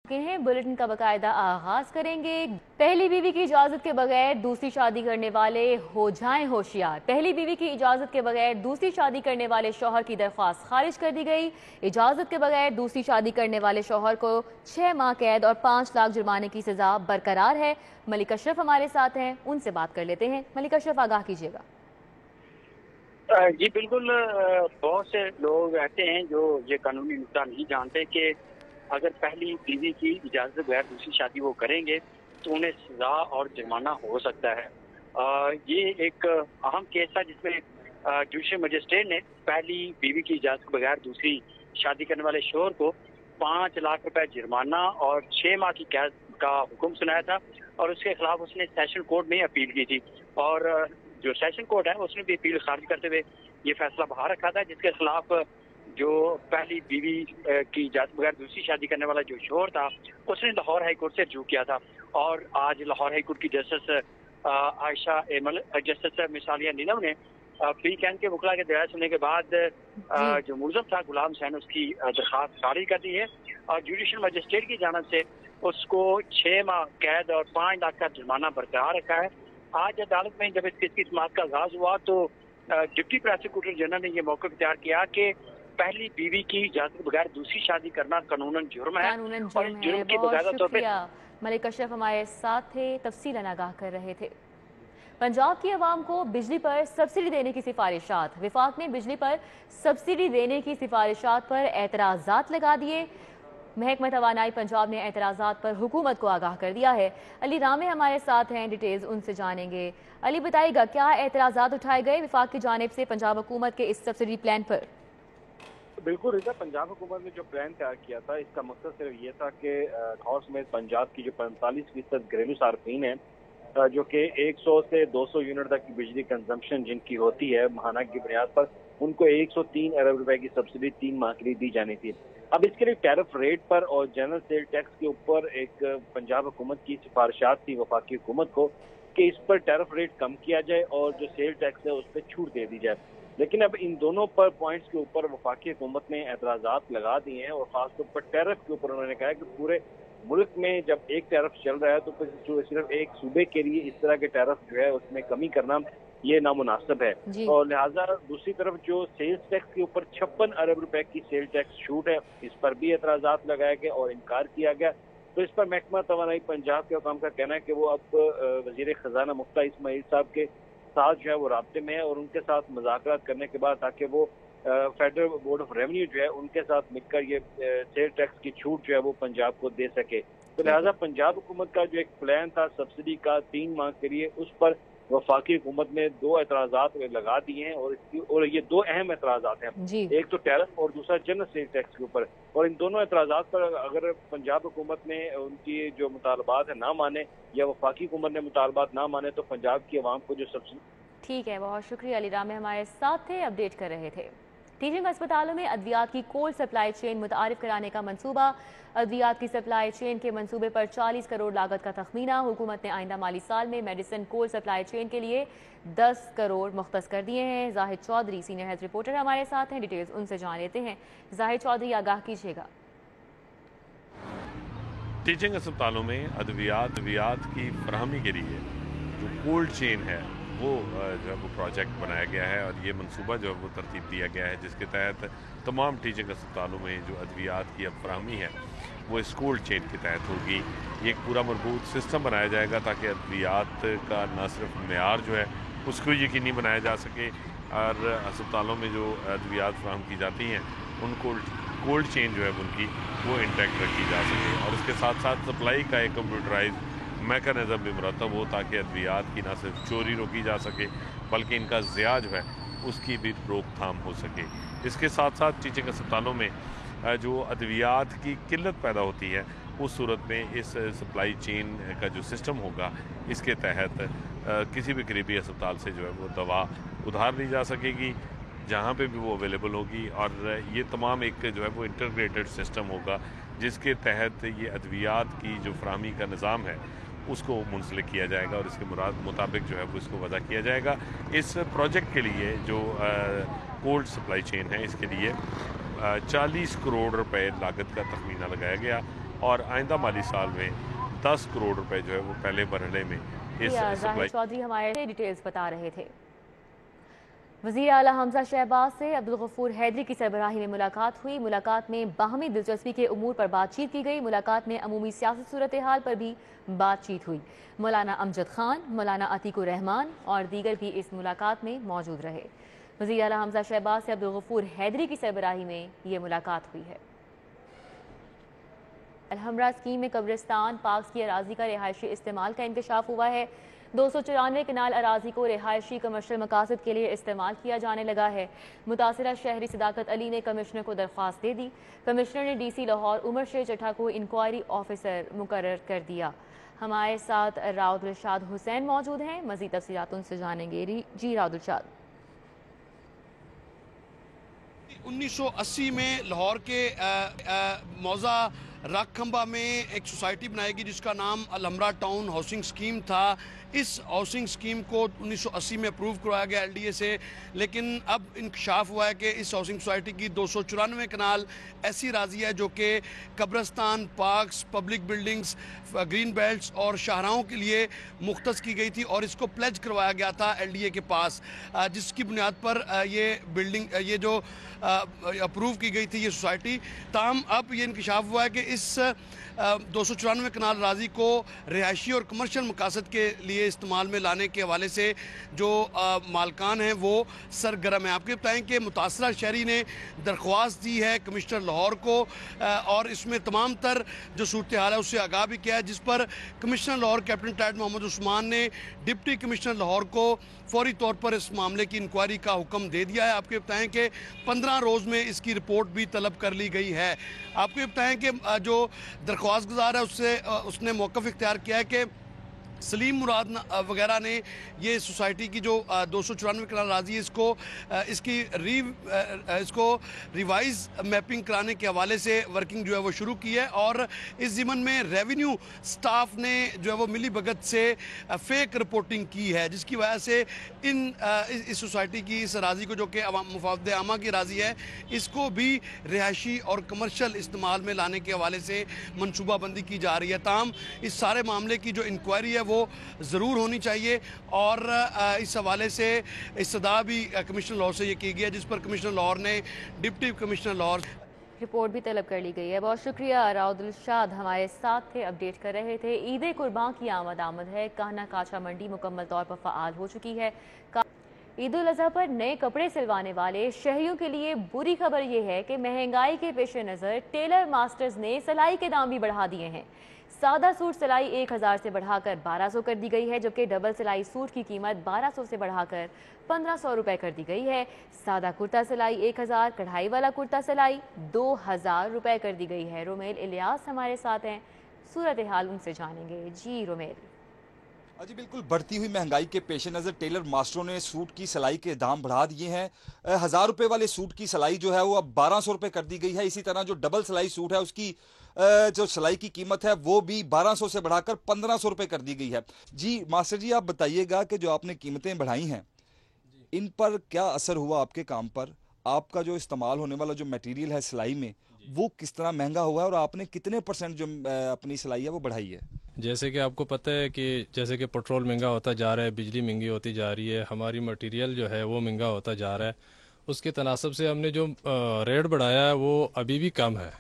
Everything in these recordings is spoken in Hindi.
हैं बुलेटिन का बाकायदा आगाज करेंगे। पहली बीवी की इजाजत के बगैर दूसरी शादी करने वाले हो जाएं होशियार। पहली बीवी की इजाजत के बगैर दूसरी शादी करने वाले शौहर की दरख्वास्त खारिज कर दी गई। इजाजत के बगैर दूसरी शादी करने वाले शौहर को 6 माह कैद और 5 लाख जुर्माने की सजा बरकरार है। मलिक अशरफ हमारे साथ हैं, उनसे बात कर लेते हैं। मलिक अशरफ, आगाह कीजिएगा। जी बिल्कुल। बहुत से लोग ऐसे हैं जो ये कानूनी नुकता नहीं जानते कि अगर पहली बीवी की इजाजत बगैर दूसरी शादी वो करेंगे तो उन्हें सजा और जुर्माना हो सकता है। ये एक अहम केस था जिसमें जुडिशल मजिस्ट्रेट ने पहली बीवी की इजाजत के बगैर दूसरी शादी करने वाले शोहर को 5 लाख रुपए जुर्माना और 6 माह की कैद का हुक्म सुनाया था और उसके खिलाफ उसने सेशन कोर्ट में अपील की थी। और जो सेशन कोर्ट है उसने भी अपील खारिज करते हुए ये फैसला बाहर रखा था, जिसके खिलाफ जो पहली बीवी की इजाजत बगैर दूसरी शादी करने वाला जो शोहर था उसने लाहौर हाई कोर्ट से रुजू किया था। और आज लाहौर हाई कोर्ट की जस्टिस आयशा एमल, जस्टिस मिसालिया नीलम ने प्री कैंप के वकला के दया सुनने के बाद जो मुलजम था गुलाम हुसैन, उसकी दरखास्त खारिज कर दी है और जुडिशल मजिस्ट्रेट की जानब से उसको 6 माह कैद और 5 लाख का जुर्माना बरकरार रखा है। आज अदालत में जब इस केस की समाअत का आगाज हुआ तो डिप्टी प्रोसिक्यूटर जनरल ने यह मौका इख्तियार किया कि पहली बीवी की इजाजत के बगैर दूसरी शादी करना कानूनन जुर्म है और इस जुर्म की बकायदा तौर पर मलिक अशरफ हमारे साथ थे, तफसीलन आगाह कर रहे थे। पंजाब की आवाम को बिजली पर सब्सिडी देने की सिफारिशात। विफाक ने बिजली पर सब्सिडी देने की सिफारिशात पर एतराज़ात लगा दिए। महकमा तवानाई पंजाब ने एतराज़ात पर हुकूमत को आगाह कर दिया है। अली रामे हमारे साथ हैं, डिटेल्स उनसे जानेंगे। अली, बताइएगा क्या एतराज़ात उठाए गए विफाक की जानिब से पंजाब हुकूमत के इस सब्सिडी प्लान पर? बिल्कुल रिजा, पंजाब हुकूमत ने जो प्लान तैयार किया था इसका मकसद सिर्फ ये था कि लाहौर समेत पंजाब की जो 45% घरेलू सार्फिन है, जो कि 100 से 200 यूनिट तक की बिजली कंजम्पशन जिनकी होती है माहाना की बुनियाद पर, उनको 103 अरब रुपए की सब्सिडी 3 माह के लिए दी जानी थी। अब इसके लिए टैरिफ रेट पर और जनरल सेल टैक्स के ऊपर एक पंजाब हुकूमत की सिफारिशात थी वफाकी हुकूमत को कि इस पर टैरिफ रेट कम किया जाए और जो सेल टैक्स है उस पर छूट दे दी जाए। लेकिन अब इन दोनों पर पॉइंट्स के ऊपर वफाकी हुकूमत ने एतराज़ात लगा दिए हैं और खासतौर पर टैरिफ के ऊपर उन्होंने कहा है कि पूरे मुल्क में जब एक टैरिफ चल रहा है तो फिर सिर्फ एक सूबे के लिए इस तरह के टैरिफ जो है उसमें कमी करना ये नामुनासिब है। और लिहाजा दूसरी तरफ जो सेल्स टैक्स के ऊपर 56 अरब रुपए की सेल टैक्स छूट है, इस पर भी एतराज़ात लगाए गए और इनकार किया गया। तो इस पर महकमा तवानाई पंजाब के हुकाम का कहना है कि वो अब वजीर खजाना मुफ्ता इस्माइल साहब के साथ जो है वो राब्ते में है और उनके साथ मुज़ाकरात करने के बाद ताकि वो फेडरल बोर्ड ऑफ रेवेन्यू जो है उनके साथ मिलकर ये सेल टैक्स की छूट जो है वो पंजाब को दे सके। तो लिहाजा पंजाब हुकूमत का जो एक प्लान था सब्सिडी का 3 माह के लिए, उस पर वफाकी हुकूमत ने 2 एतराज़ात लगा दिए हैं और ये 2 अहम एतराज़ात हैं। एक तो टैरिफ और दूसरा जनरल सेल टैक्स के ऊपर। और इन दोनों एतराज़ात पर अगर पंजाब हुकूमत ने उनकी जो मुतालबात है ना माने या वफाकी हुकूमत ने मुतालबात ना माने तो पंजाब की आवाम को जो सब्सिडी। ठीक है, बहुत शुक्रिया। अली रामे हमारे साथ थे, अपडेट कर रहे थे। टीचिंग अस्पतालों में अद्वियात की कोल्ड सप्लाई चेन मुतारिफ कराने का मंसूबा। अद्वियात की सप्लाई चेन के मंसूबे पर 40 करोड़ लागत का तखमीना। हुकूमत ने आइंदा माली साल में मेडिसिन कोल्ड सप्लाई चेन के लिए 10 करोड़ मुख्तस कर दिए हैं। Zahid Chaudhry senior health reporter हमारे साथ हैं, डिटेल्स उनसे जान लेते हैं। जाहिद चौधरी, आगाह कीजिएगा। टीचिंग अस्पतालों में अद्वियात की फरहमी के लिए जो कोल्ड चेन है वो जो है वो प्रोजेक्ट बनाया गया है और ये मंसूबा जो है वो तरतीब दिया गया है, जिसके तहत तमाम टीचिंग अस्पतालों में जो अद्वियात की अब फरहमी है वो इस कोल्ड चेन के तहत होगी। ये एक पूरा मरबूत सिस्टम बनाया जाएगा ताकि अद्वियात का न सिर्फ मेयार जो है उसको यकीनी बनाया जा सके और अस्पतालों में जो अद्वियात फराहम की जाती हैं उनको कोल्ड चेन जो है उनकी वो इंटैक्ट रखी जा सके और इसके साथ साथ सप्लाई का एक कंप्यूटराइज मैकेनिज़्म भी मुरतब हो ताकि अद्वियात की ना सिर्फ चोरी रोकी जा सके बल्कि इनका ज़िया जो है उसकी भी रोकथाम हो सके। इसके साथ साथ टीचिंग अस्पतालों में जो अद्वियात की किल्लत पैदा होती है उस सूरत में इस सप्लाई चेन का जो सिस्टम होगा इसके तहत किसी भी करीबी अस्पताल से जो है वो दवा उधार ली जा सकेगी जहाँ पे भी वो अवेलेबल होगी और ये तमाम एक जो है वो इंटीग्रेटेड सिस्टम होगा जिसके तहत ये अद्वियात की जो फराहमी का निज़ाम है उसको मुंसलिक किया जाएगा और इसके मुताबिक जो है वो इसको वज़ा किया जाएगा। इस प्रोजेक्ट के लिए जो कोल्ड सप्लाई चेन है इसके लिए 40 करोड़ रुपए लागत का तखमीना लगाया गया और आइंदा माली साल में 10 करोड़ रुपए जो है वो पहले मरहले में इस सप्लाई। चौधरी हमारे डिटेल्स बता रहे थे। वज़ीर आला हमजा शहबाज से अब्दुल गफूर हैदरी की सरबराही में मुलाकात हुई। मुलाकात में बाहमी दिलचस्पी के उमूर पर बातचीत की गई। मुलाकात में अमूमी सियासी सूरत हाल पर भी बातचीत हुई। मौलाना अमजद खान, मौलाना अतीकुर रहमान और दीगर भी इस मुलाकात में मौजूद रहे। वज़ीर आला हमजा शहबाज से अब्दुल गफूर हैदरी की सरबराही में ये मुलाकात हुई है। अलहमरा स्कीम में कब्रिस्तान पार्क्स की अराजी का रिहायशी इस्तेमाल का इंकशाफ हुआ है। 294 कनाल अराजी को रिहायशी कमर्शल मकासद के लिए इस्तेमाल किया जाने लगा है। मुतासिरा शहरी सदाकत अली ने कमिश्नर को दरख्वास्त दे दी। कमिश्नर ने DC लाहौर उमर शेर चट्टा को इंक्वायरी ऑफिसर मुकर्रर कर दिया। हमारे साथ राउदुलशाद हुसैन मौजूद हैं, मज़ीद तफसीलात उनसे जानेंगे। जी राउदुलशाद। 1980 में लाहौर के मौजा राखंबा में एक सोसाइटी बनाएगी जिसका नाम अलहमरा टाउन हाउसिंग स्कीम था। इस हाउसिंग स्कीम को 1980 में अप्रूव करवाया गया LDA से, लेकिन अब इंकशाफ हुआ है कि इस हाउसिंग सोसाइटी की 294 कनाल ऐसी राजी है जो कि कब्रस्तान, parks, public buildings, green belts और शाहराहों के लिए मुख्तस की गई थी और इसको प्लेज करवाया गया था LDA के पास, जिसकी बुनियाद पर ये बिल्डिंग ये जो अप्रूव की गई थी ये सोसाइटी। ताहम अब ये इंकशाफ हुआ है कि इस 294 कनाल राजी को रिहायशी और कमर्शियल मकासद के लिए इस्तेमाल में लाने के हवाले से जो मालकान हैं वो सरगर्म है। आपको बताएं कि मुतासरा शहरी ने दरख्वास्त दी है कमिश्नर लाहौर को और इसमें तमाम तर जो सूरत हाल है उससे आगाह भी किया है, जिस पर commissioner Lahore captain retired Mohammad Usman ने डिप्टी कमिश्नर लाहौर को फौरी तौर पर इस मामले की इंक्वायरी का हुक्म दे दिया है। आपको बताएं कि 15 रोज़ में इसकी रिपोर्ट भी तलब कर ली गई है। आपको बताएं कि जो दरख्वास्त गुजार है उसने मौक़िफ़ इख्तियार किया है कि सलीम मुराद वगैरह ने ये सोसाइटी की जो 294 कनाल राजी है इसको रिवाइज मैपिंग कराने के हवाले से वर्किंग जो है वो शुरू की है और इस ज़िमन में रेवेन्यू स्टाफ ने जो है वो मिली भगत से फेक रिपोर्टिंग की है, जिसकी वजह से इस सोसाइटी की इस राजी को जो कि मुफावदे आमा की राजी है इसको भी रिहायशी और कमर्शल इस्तेमाल में लाने के हवाले से मनसूबाबंदी की जा रही है। ताहम इस सारे मामले की जो इंक्वायरी है वो ज़रूर होनी चाहिए और इस हवाले से इस्तदा भी कमिश्नर लाहौर से ये की गई है, जिस पर कमिश्नर लाहौर ने डिप्टी कमिश्नर लाहौर रिपोर्ट भी तलब कर ली गई है। बहुत शुक्रिया राउदुलशाद हमारे साथ थे, अपडेट कर रहे थे। ईद कुर्बान की आमद है। कान्हा काछा मंडी मुकम्मल तौर पर फ़आल हो चुकी है। ईद उल अज़हा पर नए कपड़े सिलवाने वाले शहरियों के लिए बुरी खबर यह है कि महंगाई के पेश नज़र टेलर मास्टर्स ने सिलाई के दाम भी बढ़ा दिए हैं। सादा सूट सिलाई 1000 से बढ़ाकर 1200 कर दी गई है, जबकि डबल सिलाई सूट की कीमत 1200 से बढ़ाकर 1500 रुपए कर दी गई है। सादा कुर्ता सिलाई 1000, कढ़ाई वाला कुर्ता सिलाई 2000 रुपए कर दी गई है। रोमेल इलियास हमारे साथ हैं, सूरत हाल उनसे जानेंगे। जी रोमेल। जी बिल्कुल, बढ़ती हुई महंगाई के पेश नज़र टेलर मास्टरों ने सूट की सिलाई के दाम बढ़ा दिए हैं। 1000 रुपये वाले सूट की सिलाई जो है वो अब 1200 रुपये कर दी गई है। इसी तरह जो डबल सिलाई सूट है उसकी जो सिलाई की कीमत है वो भी 1200 से बढ़ाकर 1500 रुपये कर दी गई है। जी मास्टर जी, आप बताइएगा कि जो आपने कीमतें बढ़ाई हैं इन पर क्या असर हुआ आपके काम पर? आपका जो इस्तेमाल होने वाला जो मटेरियल है सिलाई में वो किस तरह महंगा हुआ है और आपने कितने % जो अपनी सिलाई है वो बढ़ाई है? जैसे कि आपको पता है कि जैसे कि पेट्रोल महंगा होता जा रहा है, बिजली महंगी होती जा रही है, हमारी मटेरियल जो है वो महंगा होता जा रहा है। उसके तनासब से हमने जो रेट बढ़ाया है वो अभी भी कम है,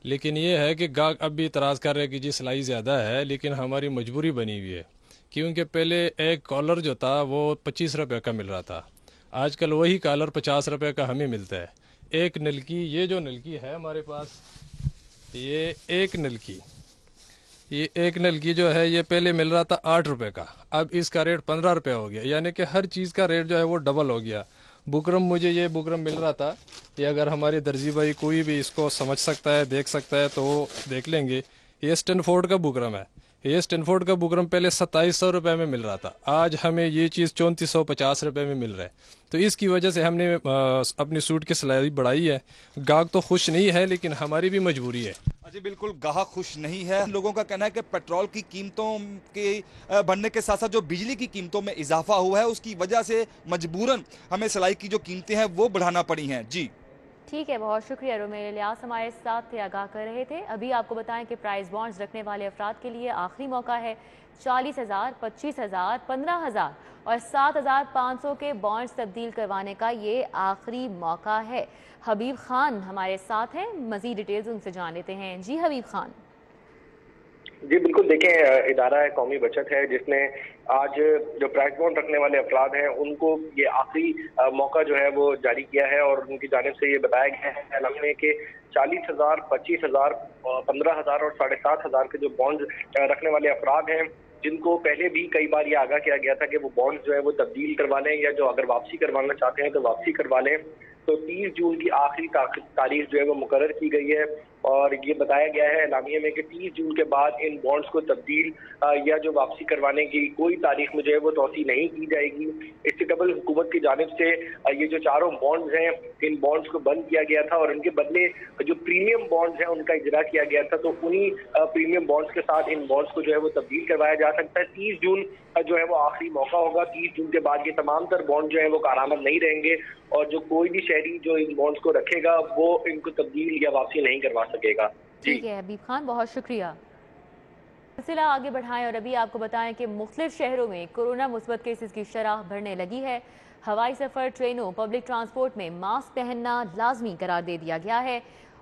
लेकिन ये है कि गाहक अब भी इतराज़ कर रहे हैं कि जी सिलाई ज़्यादा है, लेकिन हमारी मजबूरी बनी हुई है क्योंकि पहले एक कॉलर जो था वो 25 रुपये का मिल रहा था, आजकल वही कॉलर 50 रुपये का हमें मिलता है। एक नलकी, ये जो नलकी है हमारे पास, ये एक नलकी जो है ये पहले मिल रहा था 8 रुपये का, अब इसका रेट 15 रुपये हो गया, यानी कि हर चीज़ का रेट जो है वो डबल हो गया। बुकरम, मुझे ये बुकरम मिल रहा था, ये अगर हमारे दर्जी भाई कोई भी इसको समझ सकता है, देख सकता है तो वो देख लेंगे। ये स्टैनफोर्ड का बुकरम है। ये स्टैनफोर्ड का बुकरम पहले 2700 रुपये में मिल रहा था, आज हमें ये चीज़ 3450 रुपये में मिल रहा है। तो इसकी वजह से हमने अपनी सूट की सिलाई बढ़ाई है। गाहक तो खुश नहीं है, लेकिन हमारी भी मजबूरी है। जी बिल्कुल, गाहक खुश नहीं है। लोगों का कहना है कि पेट्रोल की कीमतों के बढ़ने के साथ साथ जो बिजली की कीमतों में इजाफा हुआ है उसकी वजह से मजबूरन हमें सिलाई की जो कीमतें हैं वो बढ़ाना पड़ी हैं। जी ठीक है, बहुत शुक्रिया रोमेल इलियास हमारे साथ थे, आगाह कर रहे थे। अभी आपको बताएं कि प्राइस बॉन्ड्स रखने वाले अफराद के लिए आखिरी मौका है। 40,000, 25,000, 15,000 और 7,500 के बॉन्ड्स तब्दील करवाने का ये आखिरी मौका है। हबीब खान हमारे साथ हैं, मजीद डिटेल्स उनसे जान लेते हैं। जी हबीब खान। जी बिल्कुल, देखें, इदारा है कौमी बचत है जिसने आज जो प्राइस बॉन्ड रखने वाले अफराद हैं उनको ये आखिरी मौका जो है वो जारी किया है और उनकी जानिब से ये बताया गया है ऐलान में कि 40,000, 25,000, 15,000 और 7,500 के जो बॉन्ड रखने वाले अफराद हैं, जिनको पहले भी कई बार ये आगाह किया गया था कि वो बॉन्ड जो है वो तब्दील करवा लें या जो अगर वापसी करवाना चाहते हैं तो वापसी करवा लें, तो 30 जून की आखिरी तारीख जो है वो मुकर्रर की गई है। और ये बताया गया है एलामिया में कि 30 जून के बाद इन बॉन्ड्स को तब्दील या जो वापसी करवाने की कोई तारीख में जो है वो तौसी नहीं की जाएगी। इससे कबल हुकूमत की जानिब से ये जो चारों बॉन्ड्स हैं, इन बॉन्ड्स को बंद किया गया था और इनके बदले जो प्रीमियम बॉन्ड्स हैं उनका इजरा किया गया था। तो उन्हीं प्रीमियम बॉन्ड्स के साथ इन बॉन्ड्स को जो है वो तब्दील करवाया जा सकता है। 30 जून जो है वो आखिरी मौका होगा। 30 जून के बाद ये तमाम तर बॉन्ड जो है वो कारामद नहीं रहेंगे और जो कोई भी शहरी जो इन बॉन्ड्स को रखेगा वो इनको तब्दील या वापसी नहीं करवा सकेगा। ठीक है हबीब खान, बहुत शुक्रिया। सिलसिला आगे बढ़ाएं और अभी आपको बताएं कि मुख्तलिफ शहरों में कोरोना मुस्बत केसेस की शरह बढ़ने लगी है। हवाई सफ़र, ट्रेनों, पब्लिक ट्रांसपोर्ट में मास्क पहनना लाजमी करार दे दिया गया है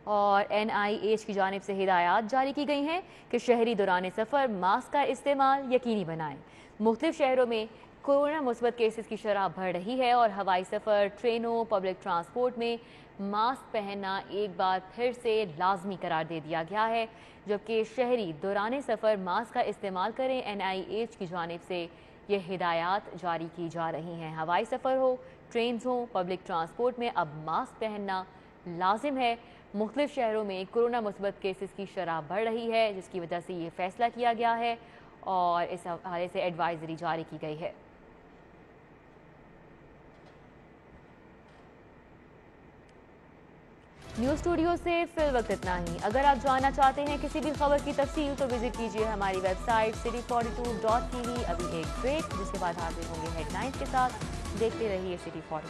और NIH की जानिब से हिदायत जारी की गई हैं कि शहरी दौरान सफ़र मास्क का इस्तेमाल यकीनी बनाएं। मुख्तलिफ शहरों में कोरोना मुस्बत केसेस की शरह बढ़ रही है और हवाई सफ़र, ट्रेनों, पब्लिक ट्रांसपोर्ट में मास्क पहनना एक बार फिर से लाजमी करार दे दिया गया है, जबकि शहरी दौरान सफ़र मास्क का इस्तेमाल करें। NIH की जानिब से ये हिदायत जारी की जा रही हैं। हवाई सफ़र हो, ट्रेन हो, पब्लिक ट्रांसपोर्ट में अब मास्क पहनना लाजिम है। मुख्तलिफ शहरों में कोरोना मुस्बत केसेस की शरह बढ़ रही है, जिसकी वजह से ये फैसला किया गया है और इस हवाले से एडवाइजरी जारी की गई है। न्यूज़ स्टूडियो से फिल वक्त इतना ही। अगर आप जानना चाहते हैं किसी भी खबर की तफसील तो विजिट कीजिए हमारी वेबसाइट city42.tv। अभी एक ब्रेक, जिसके बाद हाजिर होंगे हेडलाइंस के साथ। देखते रहिए City 42।